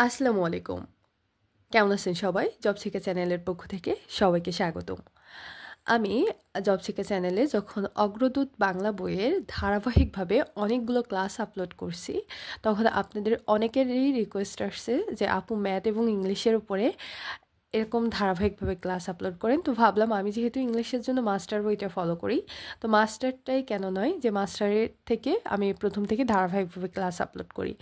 আসসালামু আলাইকুম। কেমন আছেন সবাই? জব শিখা চ্যানেলের পক্ষ থেকে সবাইকে স্বাগতম। আমি জব শিখা চ্যানেলে যখন অগ্রদূত বাংলা বইয়ের ধারাবাহিকভাবে অনেকগুলো ক্লাস আপলোড করছি, তখন আপনাদের অনেকেরই রিকোয়েস্ট আসছে যে আপু ম্যাথ এবং ইংলিশের উপরে এরকম ধারাবাহিকভাবে ক্লাস আপলোড করেন। তো ভাবলাম আমি যেহেতু ইংলিশের জন্য মাস্টার বইটা ফলো করি, তো মাস্টারটাই কেন নয় যে মাস্টারের থেকে আমি প্রথম থেকে ধারাবাহিকভাবে ক্লাস আপলোড করি।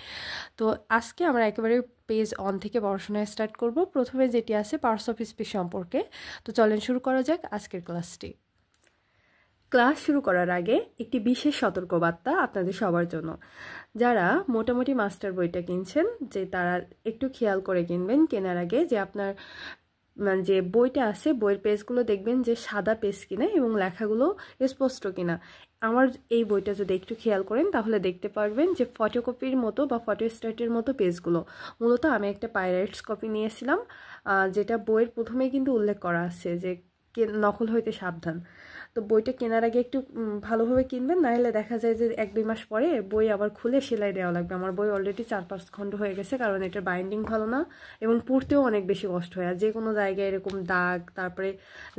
তো আজকে আমরা একেবারে পেজ অন থেকে পড়াশোনা স্টার্ট করব। প্রথমে যেটি আছে পার্টস অফ স্পিচ সম্পর্কে। তো চলেন শুরু করা যাক আজকের ক্লাসটি। ক্লাস শুরু করার আগে একটি বিশেষ সতর্কবার্তা আপনাদের সবার জন্য। যারা মোটামুটি মাস্টার বইটা কিনছেন, যে তারা একটু খেয়াল করে কিনবেন কেনার আগে যে আপনার যে বইটা আছে বইয়ের পেজগুলো দেখবেন যে সাদা পেজ কিনা এবং লেখাগুলো স্পষ্ট কিনা। আমার এই বইটা যদি একটু খেয়াল করেন তাহলে দেখতে পারবেন যে ফটোকপির মতো বা ফটোস্ট্যাটের মতো পেজগুলো। মূলত আমি একটা পাইরেটস কপি নিয়েছিলাম, যেটা বইয়ের প্রথমেই কিন্তু উল্লেখ করা আছে যে নকল হইতে সাবধান। তো বইটা কেনার আগে একটু ভালোভাবে কিনবেন, নাহলে দেখা যায় যে 1-2 মাস পরে বই আবার খুলে সেলাই দেওয়া লাগবে। আমার বই অলরেডি 4-5 খণ্ড হয়ে গেছে, কারণ এটার বাইন্ডিং ভালো না এবং পড়তেও অনেক বেশি কষ্ট হয়। আর যে কোনো জায়গায় এরকম দাগ, তারপরে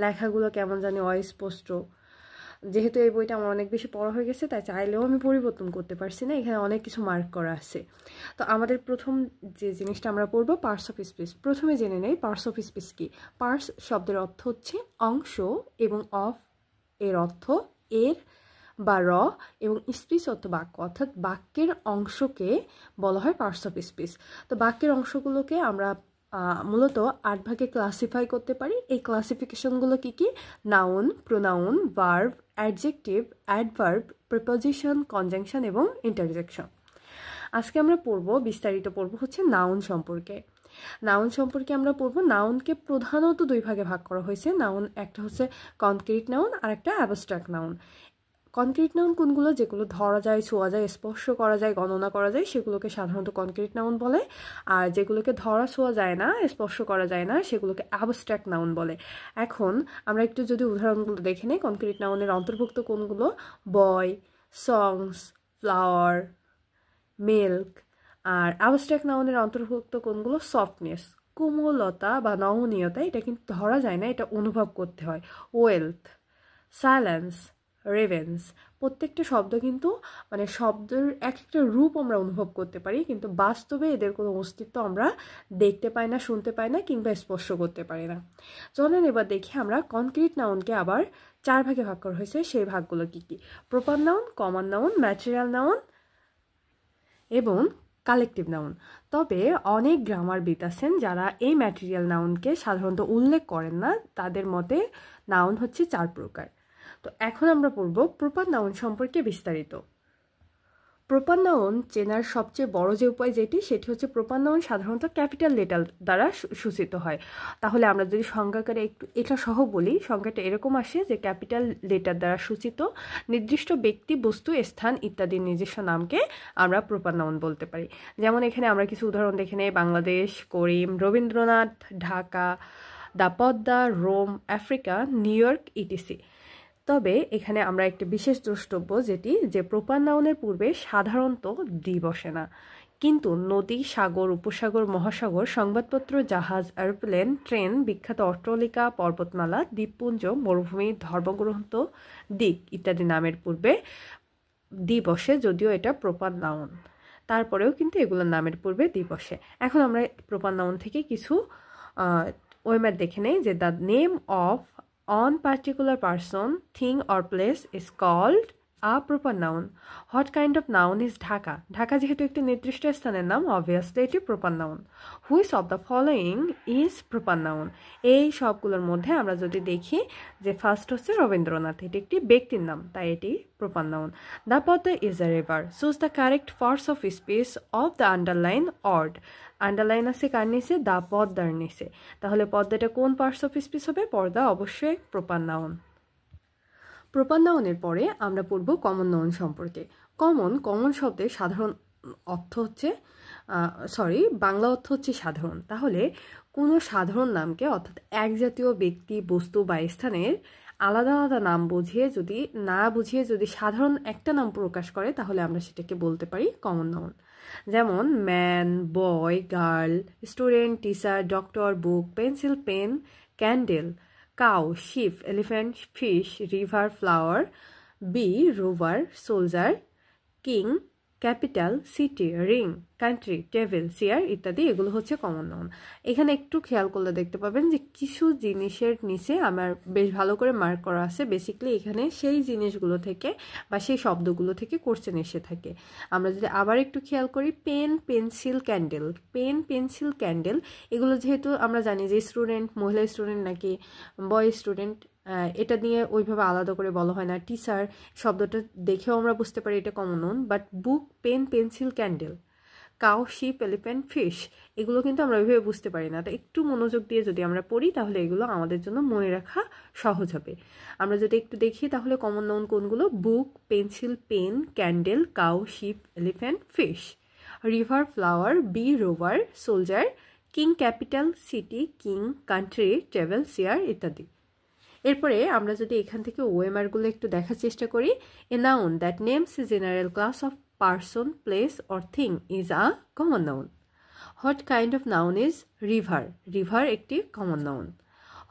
লেখাগুলো কেমন জানি অস্পষ্ট। যেহেতু এই বইটা আমার অনেক বেশি পড়া হয়ে গেছে, তাই চাইলেও আমি পরিবর্তন করতে পারছি না। এখানে অনেক কিছু মার্ক করা আছে। তো আমাদের প্রথম যে জিনিসটা আমরা পড়বো পার্টস অফ স্পিচ। প্রথমে জেনে নেই পার্টস অফ স্পিচ কি। পার্টস শব্দের অর্থ হচ্ছে অংশ এবং অফ এর অর্থ এর বা র, এবং স্পিচ অর্থ বাক্য, অর্থাৎ বাক্যের অংশকে বলা হয় পার্টস অফ স্পিচ। তো বাক্যের অংশগুলোকে আমরা মূলত 8 ভাগে ক্লাসিফাই করতে পারি। এই ক্লাসিফিকেশনগুলো কি কি? Noun, pronoun, verb, adjective, adverb, preposition, conjunction এবং ইন্টারজেকশন। আজকে আমরা বিস্তারিত পড়ব হচ্ছে নাউন সম্পর্কে। নাউন সম্পর্কে আমরা পড়ব। নাউনকে প্রধানত 2 ভাগে ভাগ করা হয়েছে। নাউন একটা হচ্ছে কনক্রিট নাউন আর একটা অ্যাবস্ট্রাক্ট নাউন। কনক্রিট নাউন কোনগুলো? যেগুলো ধরা যায়, ছোঁয়া যায়, স্পর্শ করা যায়, গণনা করা যায়, সেগুলোকে সাধারণত কনক্রিট নাউন বলে। আর যেগুলোকে ধরা ছোঁয়া যায় না, স্পর্শ করা যায় না, সেগুলোকে অ্যাবস্ট্রাক্ট নাউন বলে। এখন আমরা একটু যদি উদাহরণগুলো দেখে নিই, কনক্রিট নাউনের অন্তর্ভুক্ত কোনগুলো? বয়, সংস, ফ্লাওয়ার, মিল্ক। আর অ্যাবস্ট্রাক্ট নাউনের অন্তর্ভুক্ত কোনগুলো? সফটনেস, কোমলতা বা নমনীয়তা। এটা কিন্তু ধরা যায় না, এটা অনুভব করতে হয়। Wealth, silence, ravens. প্রত্যেকটা শব্দ কিন্তু মানে শব্দের এক একটা রূপ আমরা অনুভব করতে পারি, কিন্তু বাস্তবে এদের কোনো অস্তিত্ব আমরা দেখতে পাই না, শুনতে পাই না, কিংবা স্পর্শ করতে পারি না। চলেন এবার দেখি আমরা কনক্রিট নাউনকে আবার 4 ভাগে ভাগ করা হয়েছে। সেই ভাগগুলো কি কি? Proper noun, common noun, material noun এবং কালেকটিভ নাউন। তবে অনেক গ্রামারবিদ আছেন যারা এই ম্যাটেরিয়াল নাউনকে সাধারণত উল্লেখ করেন না। তাদের মতে নাউন হচ্ছে 4 প্রকার। তো এখন আমরা পড়ব প্রপার নাউন সম্পর্কে বিস্তারিত। প্রপার নাউন চেনার সবচেয়ে বড় যে উপায় সেটি হচ্ছে প্রপার নাউন সাধারণত ক্যাপিটাল লেটার দ্বারা সূচিত হয়। তাহলে আমরা যদি সংজ্ঞাকারে একটু এটা সহ বলি, সংজ্ঞাটা এরকম আসে যে ক্যাপিটাল লেটার দ্বারা সূচিত নির্দিষ্ট ব্যক্তি, বস্তু, স্থান ইত্যাদির নিজস্ব নামকে আমরা প্রপার নাউন বলতে পারি। যেমন এখানে আমরা কিছু উদাহরণ দেখে নেই: Bangladesh, Karim, Rabindranath, Dhaka, the Padma, Rome, Africa, New York ETC. তবে এখানে আমরা একটা বিশেষ দ্রষ্টব্য যে প্রপার নাউনের পূর্বে সাধারণত দি বসে না, কিন্তু নদী, সাগর, উপসাগর, মহাসাগর, সংবাদপত্র, জাহাজ, এরোপ্লেন, ট্রেন, বিখ্যাত অট্টালিকা, পর্বতমালা, দ্বীপপুঞ্জ, মরুভূমি, ধর্মগ্রন্থ, দিক ইত্যাদি নামের পূর্বে দি বসে, যদিও এটা প্রপার নাউন। তারপরেও কিন্তু এগুলোর নামের পূর্বে দি বসে। এখন আমরা প্রপার নাউন থেকে কিছু ওয়েমার দেখে নেই যে the name of on particular person, thing or place is called a proper noun. What kind of noun is Dhaka? Dhaka যেহেতু একটি নির্দিষ্ট স্থানের নাম, obviously এটি proper noun. Which of the following is proper noun? এই সবগুলোর মধ্যে আমরা যদি দেখি যে ফার্স্ট হচ্ছে রবীন্দ্রনাথ, এটি একটি ব্যক্তির নাম, তাই এটি proper noun. The Podda is a river. Choose the correct parts of speech of the underline word. Underline আছে কার নিচে? দা পদ্মার নিচে। তাহলে পদ্মাটা কোন পার্টস অফ স্পিচ হবে? পর্দা অবশ্যই প্রপার নাউন। প্রপার নাউনের পরে আমরা পড়ব কমন নাউন সম্পর্কে। কমন শব্দের সাধারণ অর্থ হচ্ছে বাংলা অর্থ হচ্ছে সাধারণ। তাহলে কোনো সাধারণ নামকে, অর্থাৎ এক জাতীয় ব্যক্তি, বস্তু বা স্থানের আলাদা আলাদা নাম বুঝিয়ে যদি সাধারণ একটা নাম প্রকাশ করে, তাহলে আমরা সেটাকে বলতে পারি কমন নাউন। যেমন man, boy, girl, student, teacher, doctor, book, pencil, pen, candle, cow, sheep, elephant, fish, river, flower, bee, rover, soldier, king, capital, city, ring, country, table, chair ইত্যাদি এগুলো হচ্ছে কমন নাউন। এখানে একটু খেয়াল করলে দেখতে পাবেন যে কিছু জিনিসের নিচে আমার বেশ ভালো করে মার্ক করা আছে। বেসিক্যালি এখানে সেই জিনিসগুলো থেকে বা সেই শব্দগুলো থেকে কোশ্চেন এসে থাকে। আমরা যদি আবার একটু খেয়াল করি, pen, pencil, candle, pen, pencil, candle এগুলো যেহেতু আমরা জানি যে স্টুডেন্ট মহিলা স্টুডেন্ট নাকি বয় স্টুডেন্ট এটা নিয়ে ওইভাবে আলাদা করে বলা হয় না। টিচার শব্দটা দেখেও আমরা বুঝতে পারি এটা common noun, but book, pen, pencil, candle, cow, sheep, elephant, fish এগুলো কিন্তু আমরা ওইভাবে বুঝতে পারি না। তো একটু মনোযোগ দিয়ে যদি আমরা পড়ি তাহলে এগুলো আমাদের জন্য মনে রাখা সহজ হবে। আমরা যদি একটু দেখি তাহলে কমন নাউন কোনগুলো, book, pencil, pen, candle, cow, sheep, elephant, fish, river, flower, bee, rover, soldier, king, capital, city, king, country, table, chair ইত্যাদি। এরপরে আমরা যদি এখান থেকে ওএমআরগুলো একটু দেখার চেষ্টা করি, a noun that names a general class of person, place or thing is a common noun. What kind of noun is river, river একটি common noun.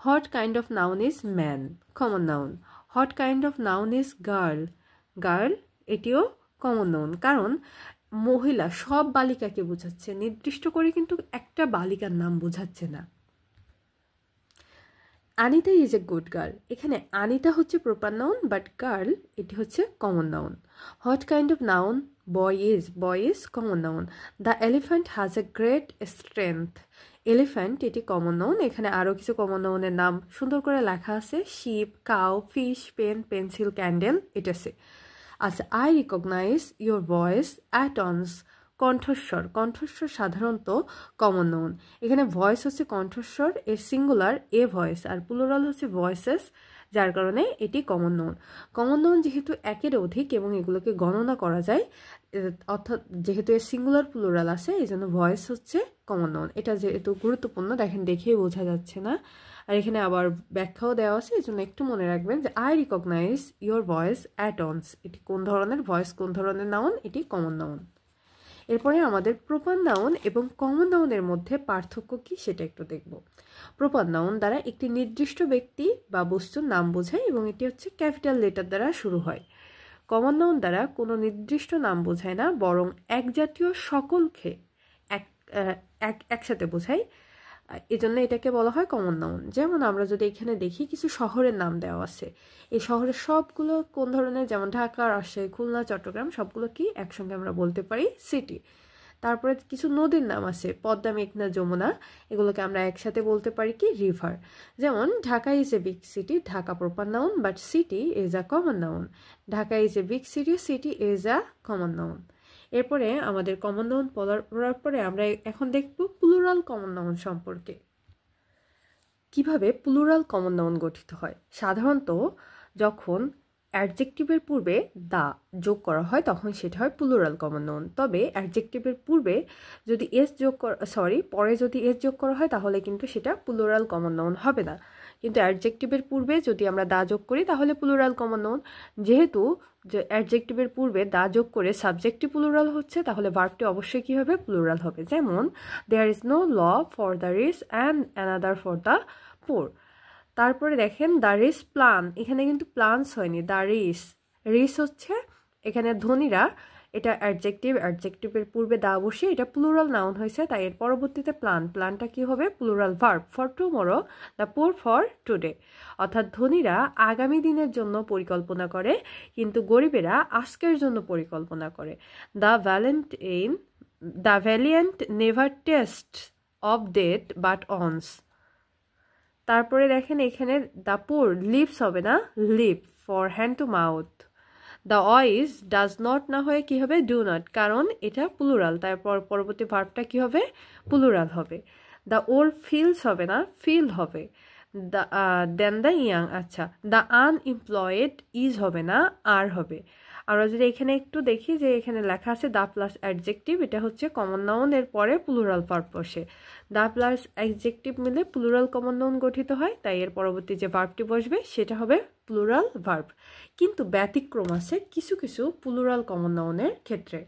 What kind of noun is man, common noun. What kind of noun is girl, girl এটিও common noun, কারণ মহিলা সব বালিকাকে বোঝাচ্ছে, নির্দিষ্ট করে কিন্তু একটা বালিকার নাম বোঝাচ্ছে না। Anita is a good girl, এখানে আনিতা হচ্ছে প্রপার নাউন, বাট গার্ল এটি হচ্ছে common noun. What kind of noun boy is common noun. The elephant has a great strength, elephant এটি কমন নাউন। এখানে আরও কিছু কমন নাউনের নাম সুন্দর করে লেখা আছে, sheep, cow, fish, pen, pencil, candle ইত্যাদি। আচ্ছা, I recognize your voice at once, কণ্ঠস্বর, কণ্ঠস্বর সাধারণত কমন নাউন। এখানে ভয়েস হচ্ছে কণ্ঠস্বর, এর সিঙ্গুলার এ ভয়েস আর প্লুরাল হচ্ছে ভয়েসেস, যার কারণে এটি কমন নাউন। কমন নাউন যেহেতু একের অধিক এবং এগুলোকে গণনা করা যায়, অর্থাৎ যেহেতু এর সিঙ্গুলার প্লুরাল আছে এই জন্য ভয়েস হচ্ছে কমন নাউন। এটা যেহেতু গুরুত্বপূর্ণ, দেখেন দেখেই বোঝা যাচ্ছে না, আর এখানে আবার ব্যাখ্যাও দেওয়া আছে, এই জন্য একটু মনে রাখবেন যে I recognize your voice at once, এটি কোন ধরনের ভয়েস, কোন ধরনের নাউন, এটি কমন নাউন। এরপরে আমাদের প্রপার নাউন এবং কমন নাউনের মধ্যে পার্থক্য কি সেটা একটু দেখব। প্রপার নাউন দ্বারা একটি নির্দিষ্ট ব্যক্তি বা বস্তুর নাম বোঝায় এবং এটি হচ্ছে ক্যাপিটাল লেটার দ্বারা শুরু হয়। কমন নাউন দ্বারা কোনো নির্দিষ্ট নাম বোঝায় না, বরং এক জাতীয় সকলকে একসাথে বোঝায়, এজন্য এটাকে বলা হয় কমন নাউন। যেমন আমরা যদি এখানে দেখি কিছু শহরের নাম দেওয়া আছে, এই শহরের সবগুলো কোন ধরনের, যেমন ঢাকা, রাজশাহী, খুলনা, চট্টগ্রাম সবগুলো কি একসঙ্গে আমরা বলতে পারি সিটি। তারপরে কিছু নদীর নাম আছে, পদ্মা, মেঘনা, যমুনা, এগুলোকে আমরা একসাথে বলতে পারি কি রিভার। যেমন Dhaka is a big city, Dhaka proper noun, but city is a common noun. Dhaka is a big city, city is a common noun. এরপরে আমাদের কমন নাউন পড়ার পরে আমরা এখন দেখব প্লুরাল কমন নাউন সম্পর্কে। কিভাবে প্লুরাল কমন নাউন গঠিত হয়। সাধারণত যখন অ্যাডজেক্টিভের পূর্বে দা যোগ করা হয় তখন সেটা হয় প্লুরাল কমন নাউন। তবে অ্যাডজেক্টিভের পূর্বে যদি পরে যদি এস যোগ করা হয় তাহলে কিন্তু সেটা প্লুরাল কমন নাউন হবে না। কিন্তু অ্যাডজেক্টিভের পূর্বে যদি আমরা দা যোগ করি তাহলে প্লুরাল কমন নাউন। যেহেতু অ্যাডজেক্টিভের পূর্বে দা যোগ করে সাবজেক্টটি প্লুরাল হচ্ছে, তাহলে ভার্বটি অবশ্যই কী হবে, প্লুরাল হবে। যেমন there is no law for the rich and another for the poor. তারপরে দেখেন দ্য রিচ প্লান, এখানে কিন্তু প্লান্স হয়নি, দ্য রিচ হচ্ছে এখানে ধনীরা, এটা অ্যাডজেক্টিভের পূর্বে দা বসে এটা প্লুরাল নাউন হয়েছে, তাই এর পরবর্তীতে প্লানটা কি হবে, plural verb. For tomorrow, the poor for today, অর্থাৎ ধনীরা আগামী দিনের জন্য পরিকল্পনা করে কিন্তু গরিবেরা আজকের জন্য পরিকল্পনা করে। The valiant never taste of death but once. তারপরে দেখেন এখানে দ্য পুর লিপস হবে না, live for hand to mouth. The wise does not না হয়ে কী হবে, ডু নট, কারণ এটা প্লুরাল, তারপর পরবর্তী ভার্বটা কী হবে, প্লুরাল হবে। দ্য ওল্ড ফিলস হবে না, ফিল হবে। দেন দ্য ইয়াং, আচ্ছা দ্য আনএমপ্লয়েড ইজ হবে না, আর হবে। আমরা যদি এখানে একটু দেখি যে এখানে লেখা আছে দা প্লাস অ্যাডজেক্টিভ, এটা হচ্ছে কমন নাউন, এর পরে প্লুরাল ভার্ব বসে। দা প্লাস অ্যাডজেক্টিভ মিলে প্লুরাল কমন নাউন গঠিত হয়, তাই এর পরবর্তী যে ভার্বটি বসবে সেটা হবে প্লুরাল ভার্ব। কিন্তু ব্যতিক্রম আছে কিছু কিছু প্লুরাল কমন নাউনের ক্ষেত্রে।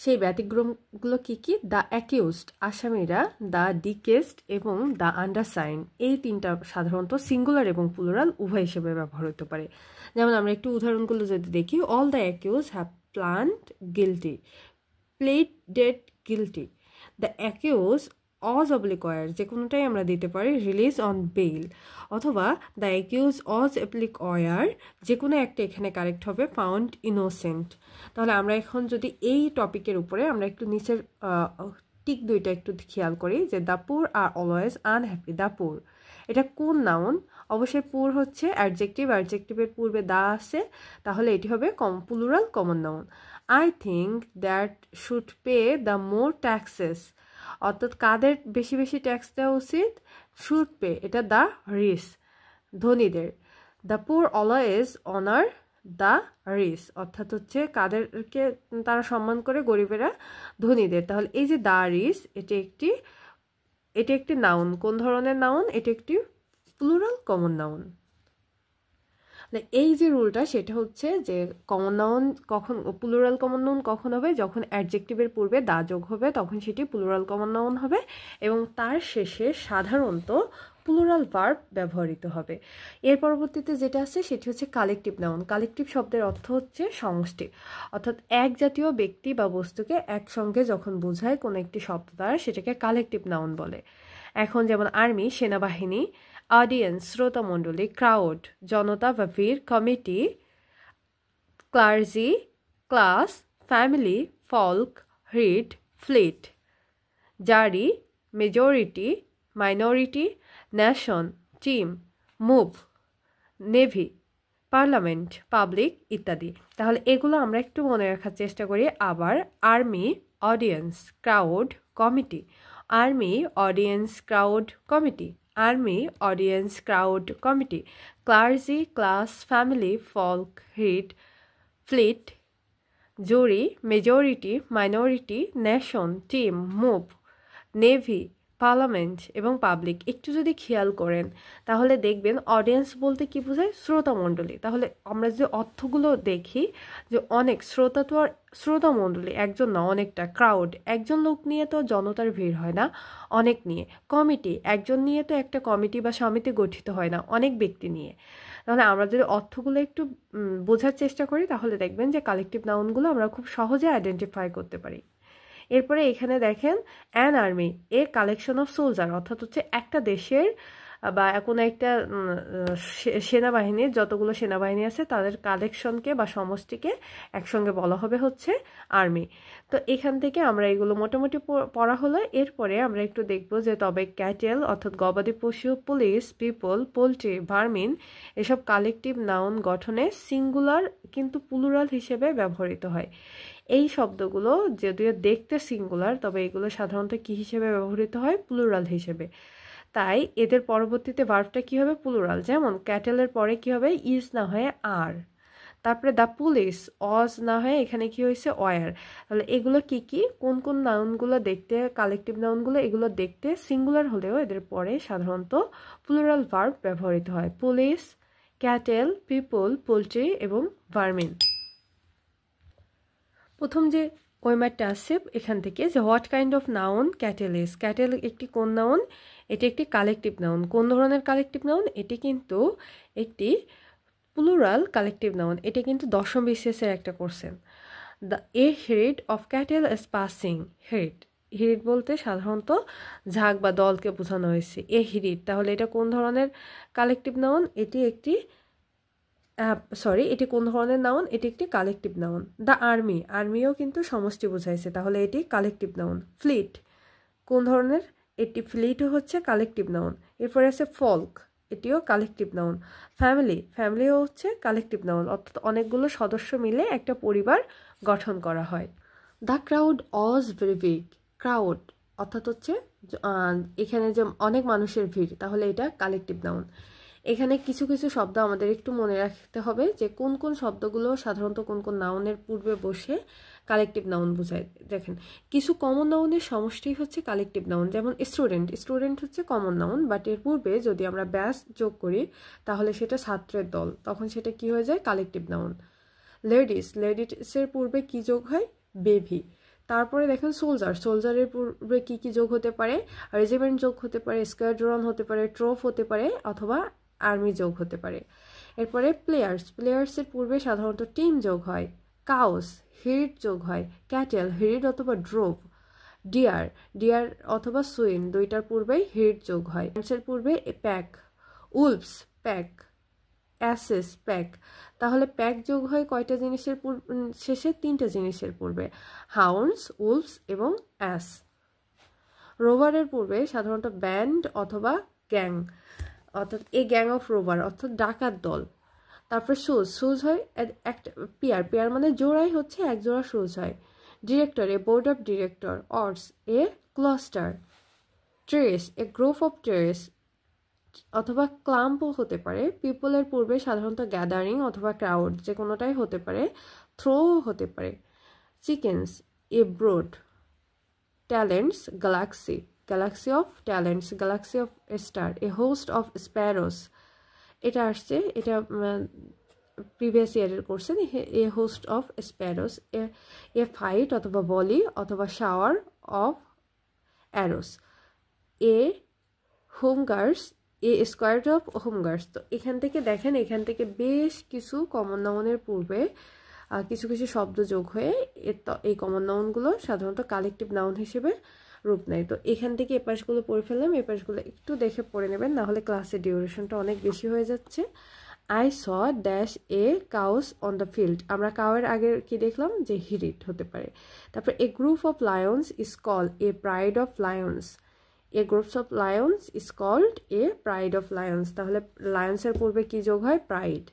সেই ব্যতিক্রমগুলো কী কী? দ্য অ্যাকিউজড আসামিরা, দ্য ডিকেসড এবং দ্য আন্ডারসাইন, এই তিনটা সাধারণত সিঙ্গুলার এবং প্লুরাল উভয় হিসেবে ব্যবহার হতে পারে। যেমন আমরা একটু উদাহরণগুলো যদি দেখি, all the accused have pleaded guilty, pleaded guilty. The accused was oblique war, যে কোনোটাই আমরা দিতে পারি, রিলিজ অন বেইল, অথবা দ্য অ্যাকিউজ অজ অ্যাপ্লিক ওয়ার, যে কোনো একটা এখানে কারেক্ট হবে, ফাউন্ড ইনোসেন্ট। তাহলে আমরা এখন যদি এই টপিকের উপরে আমরা একটু নিচের টিক দুইটা একটু খেয়াল করি, যে the poor are always unhappy. The poor এটা কোন নাউন? অবশ্যই পুর হচ্ছে অ্যাডজেক্টিভ, অ্যাডজেক্টিভের পূর্বে দা আছে, তাহলে এটি হবে plural common noun. I think that should pay the more taxes, অর্থাৎ কাদের বেশি বেশি ট্যাক্স দেওয়া উচিত? শুড পে, এটা দ্য রিচ, ধনীদের। The poor always honour the rich, অর্থাৎ হচ্ছে কাদেরকে তারা সম্মান করে? গরিবেরা ধনীদের। তাহলে এই যে দ্য রিচ, এটি একটি নাউন। কোন ধরনের নাউন? এটি একটি প্লুরাল কমন নাউন। এই যে রুলটা, সেটা হচ্ছে যে কমন নাউন কখন, প্লুরাল কমন নাউন কখন হবে? যখন অ্যাডজেক্টিভের পূর্বে দা যোগ হবে, তখন সেটি প্লুরাল কমন নাউন হবে, এবং তার শেষে সাধারণত প্লুরাল ভার্ব ব্যবহৃত হবে। এর পরবর্তীতে যেটা আছে সেটি হচ্ছে কালেকটিভ নাউন। কালেকটিভ শব্দের অর্থ হচ্ছে সমষ্টি, অর্থাৎ এক জাতীয় ব্যক্তি বা বস্তুকে একসঙ্গে যখন বোঝায় কোনো একটি শব্দ দ্বারা, সেটাকে কালেকটিভ নাউন বলে। এখন যেমন আর্মি, সেনাবাহিনী, অডিয়েন্স, শ্রোতামণ্ডলী, ক্রাউড, জনতা বা ভিড়, committee, clergy, class, family, flock, herd, fleet, jury, majority, minority, nation, team, mob, navy, parliament, public ইত্যাদি। তাহলে এগুলো আমরা একটু মনে রাখার চেষ্টা করি। আবার army, audience, crowd, committee, army, audience, crowd, committee, army, audience, crowd, committee, clergy, class, family, flock, herd, fleet, jury, majority, minority, nation, team, mob, navy, parliament এবং পাবলিক। একটু যদি খেয়াল করেন তাহলে দেখবেন অডিয়েন্স বলতে কি বোঝায়? শ্রোতামণ্ডলী। তাহলে আমরা যে অর্থগুলো দেখি, যে অনেক শ্রোতা, তো আর শ্রোতামণ্ডলী একজন না, অনেকটা। ক্রাউড একজন লোক নিয়ে তো জনতার ভিড় হয় না, অনেক নিয়ে। কমিটি একজন নিয়ে তো একটা কমিটি বা সমিতি গঠিত হয় না, অনেক ব্যক্তি নিয়ে। তাহলে আমরা যদি অর্থগুলো একটু বোঝার চেষ্টা করি, তাহলে দেখবেন যে কালেকটিভ নাউনগুলো আমরা খুব সহজে আইডেন্টিফাই করতে পারি। এরপরে এখানে দেখেন an army, a collection of soldier, অর্থাৎ হচ্ছে একটা দেশের বা কোনো একটা সেনাবাহিনীর, যতগুলো সেনাবাহিনী আছে তাদের কালেকশনকে বা সমষ্টিকে একসঙ্গে বলা হবে হচ্ছে আর্মি। তো এখান থেকে আমরা এগুলো মোটামুটি পড়া হলো। এরপরে আমরা একটু দেখব যে তবে ক্যাটেল অর্থাৎ গবাদি পশু, পুলিশ, পিপল, পোলট্রি, ভার্মিন এসব কালেকটিভ নাউন গঠনে সিঙ্গুলার কিন্তু প্লুরাল হিসেবে ব্যবহৃত হয়। এই শব্দগুলো যদিও দেখতে সিঙ্গুলার, তবে এগুলো সাধারণত কি হিসেবে ব্যবহৃত হয়? প্লুরাল হিসেবে। তাই এদের পরবর্তীতে ভার্বটা কি হবে? প্লুরাল। যেমন ক্যাটেলের পরে কি হবে? ইজ না হয়ে আর। তারপরে দ্য পুলিশ, অজ না হয়ে এখানে কি হয়েছে? ওয়ার। তাহলে এগুলো কি কি, কোন কোন নাউনগুলো দেখতে, কালেকটিভ নাউনগুলো, এগুলো দেখতে সিঙ্গুলার হলেও এদের পরে সাধারণত প্লুরাল ভার্ব ব্যবহৃত হয়। পুলিশ, ক্যাটেল, পিপল, পোলট্রি এবং ভার্মিন। প্রথম যে ওয়েমারটা আসছে এখান থেকে, যে what kind of noun cattle is. Cattle একটি কোন নাউন? এটি একটি কালেকটিভ নাউন। কোন ধরনের কালেকটিভ নাউন? এটি কিন্তু একটি প্লুরাল কালেকটিভ নাউন। এটি কিন্তু দশম বিসিএসের একটা question. The a herd of cattle is passing. Herd, herd বলতে সাধারণত ঝাঁক বা দলকে বোঝানো হয়েছে। এ হিরিড, তাহলে এটা কোন ধরনের কালেকটিভ নাউন? এটি কোন ধরনের নাউন? এটি একটি কালেকটিভ নাউন। দ্য আর্মি, আর্মিও কিন্তু সমষ্টি বোঝাইছে, তাহলে এটি কালেকটিভ নাউন। ফ্লিট কোন ধরনের? এটি ফ্লিটও হচ্ছে কালেকটিভ নাউন। এরপরে আছে ফল্ক, এটিও কালেকটিভ নাউন। ফ্যামিলি, ফ্যামিলিও হচ্ছে কালেকটিভ নাউন, অর্থাৎ অনেকগুলো সদস্য মিলে একটা পরিবার গঠন করা হয়। The crowd was very big. Crowd অর্থাৎ হচ্ছে এখানে যে অনেক মানুষের ভিড়, তাহলে এটা কালেকটিভ নাউন। এখানে কিছু কিছু শব্দ আমাদের একটু মনে রাখতে হবে, যে কোন কোন শব্দগুলো সাধারণত কোন কোন নাউনের পূর্বে বসে কালেকটিভ নাউন বোঝায়। দেখেন, কিছু কমন নাউনের সমষ্টি হচ্ছে কালেকটিভ নাউন। যেমন স্টুডেন্ট, স্টুডেন্ট হচ্ছে কমন নাউন, বাট এর পূর্বে যদি আমরা ব্যাস যোগ করি তাহলে সেটা ছাত্রের দল, তখন সেটা কি হয়ে যায়? Collective noun. লেডিস, লেডিসের পূর্বে কি যোগ হয়? বেবি, তারপরে দেখেন সোলজার, সোলজারের পূর্বে কী কী যোগ হতে পারে, রেজিমেন্ট যোগ হতে পারে, স্কোয়াড্রন হতে পারে, ট্রোপ হতে পারে, অথবা আর্মি যোগ হতে পারে। এরপরে প্লেয়ার্স, প্লেয়ার্সের পূর্বে সাধারণত টিম যোগ হয়। কাউস, হিরিড যোগ হয়। ক্যাটেল, হিরিড অথবা ড্রোভ। ডিয়ার, ডিয়ার অথবা সুইন, দুইটার পূর্বেই হিরিড যোগ হয়। এর পূর্বে pack. Wolves, pack. Asses, pack. তাহলে প্যাক যোগ হয় কয়টা জিনিসের শেষে? 3টা জিনিসের পূর্বে, হাউন্ডস, উলফস এবং অ্যাস। রোভারের পূর্বে সাধারণত ব্যান্ড অথবা গ্যাং, অর্থাৎ এ গ্যাং অফ রোভার অর্থাৎ ডাকাত দল। তারপর শুজ, শুজ হয় একটা পেয়ার, পেয়ার মানে জোড়াই হচ্ছে এক জোড়া শুজ হয়। Director, a board of director. Oars, a cluster. Trees, a group of trees অথবা ক্লাম্পও হতে পারে। পিপলের পূর্বে সাধারণত গ্যাদারিং অথবা ক্রাউড, যে কোনোটাই হতে পারে। থ্রোও হতে পারে। Chickens, a brood. Talents, galaxy, galaxy of talents, galaxy of star. A host of sparrows, এটা আসছে, এটা প্রিভিয়াস ইয়ারের কোর্সে। A host of sparrows. A flight অথবা ভলি অথবা shower of arrows. A home guards, a squad of home guards. তো এখান থেকে দেখেন, এখান থেকে বেশ কিছু কমন নাউনের পূর্বে কিছু কিছু শব্দ যোগ হয়ে এই কমন নাউনগুলো সাধারণত কালেকটিভ নাউন হিসেবে রূপ নেয়। তো এখান থেকে এ পাশগুলো পড়ে ফেললাম, এ পাশগুলো একটু দেখে পড়ে নেবেন, নাহলে ক্লাসের ডিউরেশনটা অনেক বেশি হয়ে যাচ্ছে। I saw dash a cows on the field, আমরা কাউয়ের আগে কি দেখলাম যে হিরিট হতে পারে। তারপর a group of lions is called a pride of lions. A groups of lions is called a pride of lions. তাহলে লায়ন্সের পূর্বে কি যোগ হয়? Pride.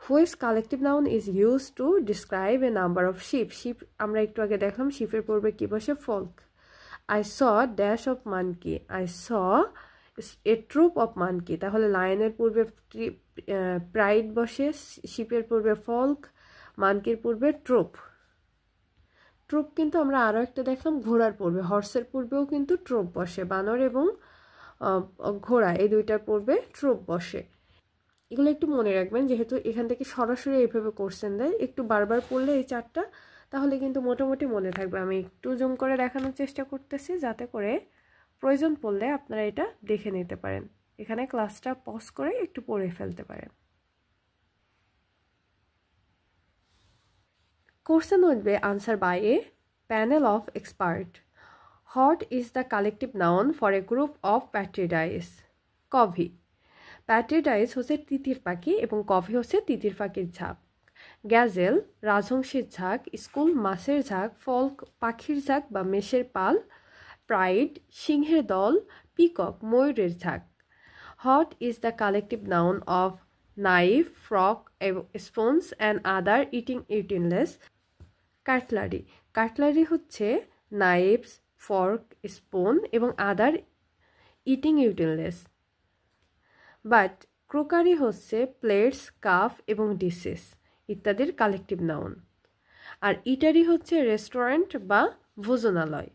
Which collective noun is use to describe a number of sheep. Sheep আমরা একটু আগে দেখলাম, শিপের পূর্বে কি বসে? Flock. I saw dash of monkey, I saw a troop of monkey. তাহলে লায়নের পূর্বে প্রাইড বসে, শিপের পূর্বে ফল্ক, মানকির পূর্বে ট্রুপ। ট্রুপ কিন্তু আমরা আরও একটা দেখলাম ঘোড়ার পূর্বে, হর্সের পূর্বেও কিন্তু ট্রুপ বসে, বানর এবং ঘোড়া এই দুইটার পূর্বে ট্রুপ বসে। এগুলো একটু মনে রাখবেন, যেহেতু এখান থেকে সরাসরি এইভাবে কোশ্চেন দেয়, একটু বারবার পড়লে এই চারটা, তাহলে কিন্তু মোটামুটি মনে থাকবে। আমি একটু জুম করে দেখানোর চেষ্টা করতেছি, যাতে করে প্রয়োজন পড়লে আপনারা এটা দেখে নিতে পারেন। এখানে ক্লাসটা পজ করে একটু পড়ে ফেলতে পারেন। Question would be answered by a panel of experts. What is the collective noun for a group of patriarchs? Covey. প্যাট্রিডাইস হচ্ছে তিতির পাখি এবং কভি হচ্ছে তিতির পাখির ঝাঁক। গ্যাজেল রাজহংসের ঝাঁক, স্কুল মাছের ঝাঁক, ফল্ক পাখির ঝাঁক বা মেষের পাল, প্রাইড সিংহের দল, পিকক ময়ূরের ঝাঁক। What is the collective noun of knife, fork, spoons and other eating utensils? Cutlery. Cutlery হচ্ছে নাইফস, ফর্ক, স্পুন এবং other eating utensils. But crockery হচ্ছে প্লেটস, কাপ এবং ডিশেস ইত্যাদির কালেকটিভ নাউন। আর ইটারি হচ্ছে রেস্টুরেন্ট বা ভোজনালয়।